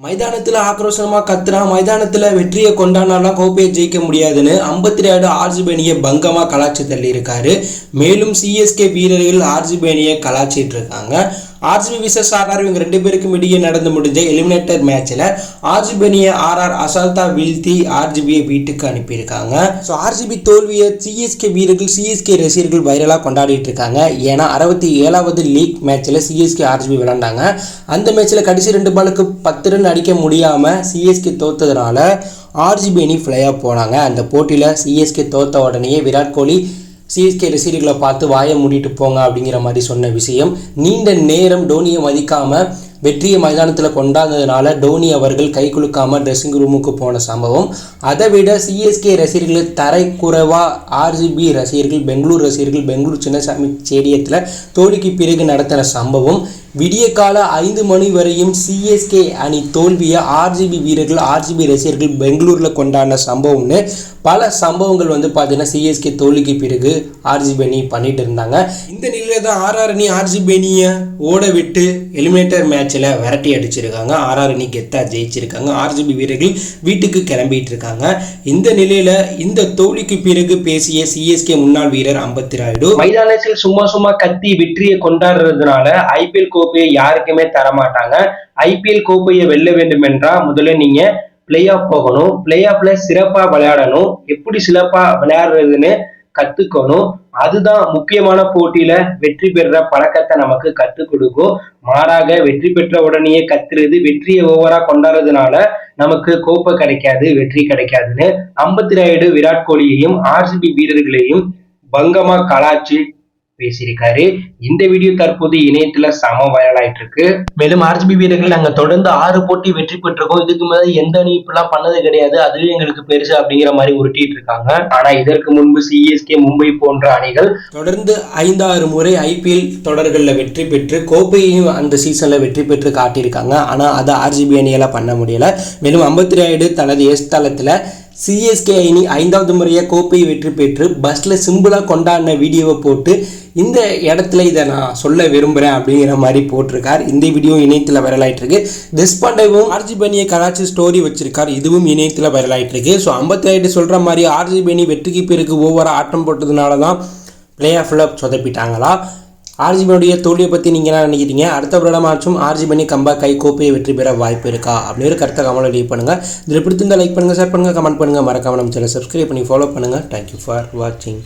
மைதானத்தில் ஆக்ரோஷமா கத்துறான். மைதானத்தில் வெற்றியை கொண்டாடினாலாம் கோப்பையை ஜெயிக்க முடியாதுன்னு 52 ஆர்சிபி அணியை பங்கமாக கலாச்சி தள்ளி இருக்காரு. மேலும் சிஎஸ்கே வீரர்கள் ஆர்சிபி அணியை கலாச்சிட்டு இருக்காங்க. ஆர்சிபி விசஸ் ஆர்ஆர் இவங்க ரெண்டு பேருக்கும் இடையே நடந்து முடிஞ்ச எலிமினேட்டர் மேட்ச்ல ஆர்சிபி அணியை ஆர்ஆர் அசால்ட்டா வீழ்த்தி ஆர்சிபியை வீட்டுக்கு அனுப்பியிருக்காங்க. ஸோ ஆர்சிபி தோல்வியை சிஎஸ்கே வீரர்கள் சிஎஸ்கே ரசிகர்கள் வைரலாக கொண்டாடிட்டு இருக்காங்க. ஏன்னா 67வது லீக் மேட்ச்ல சிஎஸ்கே ஆர்சிபி விளையாண்டாங்க. அந்த மேட்ச்ல கடைசி 2 பாலுக்கு 10 ரன் அடிக்க முடியாம சிஎஸ்கே தோத்ததுனால ஆர்சிபி அணி ஃப்ளை ஆஃப் போனாங்க. அந்த போட்டியில் சிஎஸ்கே தோத்த உடனே விராட் கோலி சிஎஸ்கே ரசிகர்களை பார்த்து வாயை மூடிட்டு போங்க அப்படிங்கிற மாதிரி சொன்ன விஷயம் நீண்ட நேரம் டோனியை மதிக்காமல் வெற்றியை மைதானத்தில் கொண்டாடுனதுனால டோனி அவர்கள் கை குலுக்காமல் ட்ரெஸ்ஸிங் ரூமுக்கு போன சம்பவம். அதை விட சிஎஸ்கே ரசிகர்கள் தரைக்குறைவாக ஆர்சிபி ரசிகர்கள் பெங்களூர் சின்னசாமி ஸ்டேடியத்தில் தோல்விக்கு பிறகு நடத்தின சம்பவம். விடிய கால 5 மணி வரையும் சிஎஸ்கே அணி தோல்வியை ஆர்சிபி வீரர்கள் ஆர்சிபி ரசிகர்கள் பெங்களூரில் கொண்டாடின சம்பவம்னு பல சம்பவங்கள் பார்த்தீங்கன்னா சிஎஸ்கே தோல்விக்கு பிறகு ஆர்சிபி அணி பண்ணிட்டு இருந்தாங்க. இந்த நிலையில தான் ஆர்ஆர் அணி ஆர்சிபி அணியை ஓட விட்டு எலிமினேட்டர் மேட்ச்சில் விரட்டி அடிச்சிருக்காங்க. ஆர்ஆர் அணி கெத்தாக ஜெயிச்சிருக்காங்க. ஆர்சிபி வீரர்கள் வீட்டுக்கு கிளம்பிட்டு இருக்காங்க. இந்த நிலையில இந்த தோல்விக்கு பிறகு பேசிய சிஎஸ்கே முன்னாள் வீரர் அம்பத்தி ராயுடு மைதானத்தில் சும்மா கத்தி வெற்றியை கொண்டாடுறதுனால ஐபிஎல் கோப்பையை யாருக்குமே தரமாட்டாங்க. ஐபிஎல் கோப்பையை வெல்ல வேண்டும் என்றால் முதல்ல நீங்க பிளே ஆஃப் போகணும். பிளே ஆஃப்ல சிறப்பா விளையாடணும். எப்படி சிறப்பா விளையாடுறதுன்னு கத்துக்கணும். அதுதான் முக்கியமான போட்டியில வெற்றி பெற பழக்கத்தை நமக்கு கற்றுக் கொடுக்கும். மாறாக வெற்றி பெற்ற உடனே கத்துறது வெற்றியை ஓவரா கொண்டாடுறதுனால நமக்கு கோப்பை கிடைக்காது, வெற்றி கிடைக்காதுன்னு அம்பத்தி ராயுடு விராட் கோலியையும் ஆர்சிபி வீரர்களையும் பங்கமா கலாச்சி பேசியிருக்காரு. இந்த வீடியோ தற்போது இணையத்துல சம வைரல் ஆயிட்டு இருக்கு. மேலும் ஆர்சிபி வீரர்கள் நாங்க தொடர்ந்து 6 போட்டி வெற்றி பெற்றிருக்கோம். இதுக்கு மேல எந்த அணி இப்பெல்லாம் பண்ணது கிடையாது, அதுவே எங்களுக்கு பெருசு அப்படிங்கிற மாதிரி உருட்டிட்டு இருக்காங்க. ஆனா இதற்கு முன்பு சிஎஸ்கே மும்பை போன்ற அணிகள் தொடர்ந்து 5-6 முறை ஐபிஎல் தொடர்களில் வெற்றி பெற்று கோப்பையையும் அந்த சீசன்ல வெற்றி பெற்று காட்டியிருக்காங்க. ஆனா அதை ஆர்சிபி அணியால பண்ண முடியல. மேலும் அம்பத்தி ராயுடு தனது தளத்துல சிஎஸ்கே அணி 5வது முறையாக கோப்பையை வெற்றி பெற்று பஸ்ல சிம்பிளாக கொண்டாடின வீடியோவை போட்டு இந்த இடத்துல இதை நான் சொல்ல விரும்புகிறேன் அப்படிங்கிற மாதிரி போட்டிருக்கார். இந்த வீடியோ இணையத்தில் வைரலாயிட்டு இருக்கு. தேஷ்பாண்டேவும் ஆர்சிபி அணியை கலாச்சி ஸ்டோரி வச்சிருக்கார். இதுவும் இணையத்தில் வைரலாயிட்டு இருக்கு. ஸோ அம்பத்தி ராயுடு சொல்கிற மாதிரி ஆர்சிபி அணி வெற்றிக்கு பிறகு ஓவராக ஆட்டம் போட்டதுனால தான் பிளே ஆஃப்ல சொதப்பிட்டாங்களா? ஆர்சிபியோடைய தோல்வியை பற்றி நீங்கள் என்ன நினைக்கிறீங்க? அடுத்த வருடமாச்சும் ஆர்சிபி அணி கம்பேக் கை கோப்பையை வெற்றி பெற வாய்ப்பு இருக்கா அப்படின்னு கருத்தை கமெண்ட்ல லீவ் பண்ணுங்கள். இதில் பிடித்திருந்தால் லைக் பண்ணுங்கள், ஷேர் பண்ணுங்கள், கமெண்ட் பண்ணுங்கள், மறக்காம நம்ம சேனலை சப்ஸ்கிரைப் பண்ணி ஃபாலோ பண்ணுங்கள். தேங்க்யூ ஃபார் வாட்சிங்.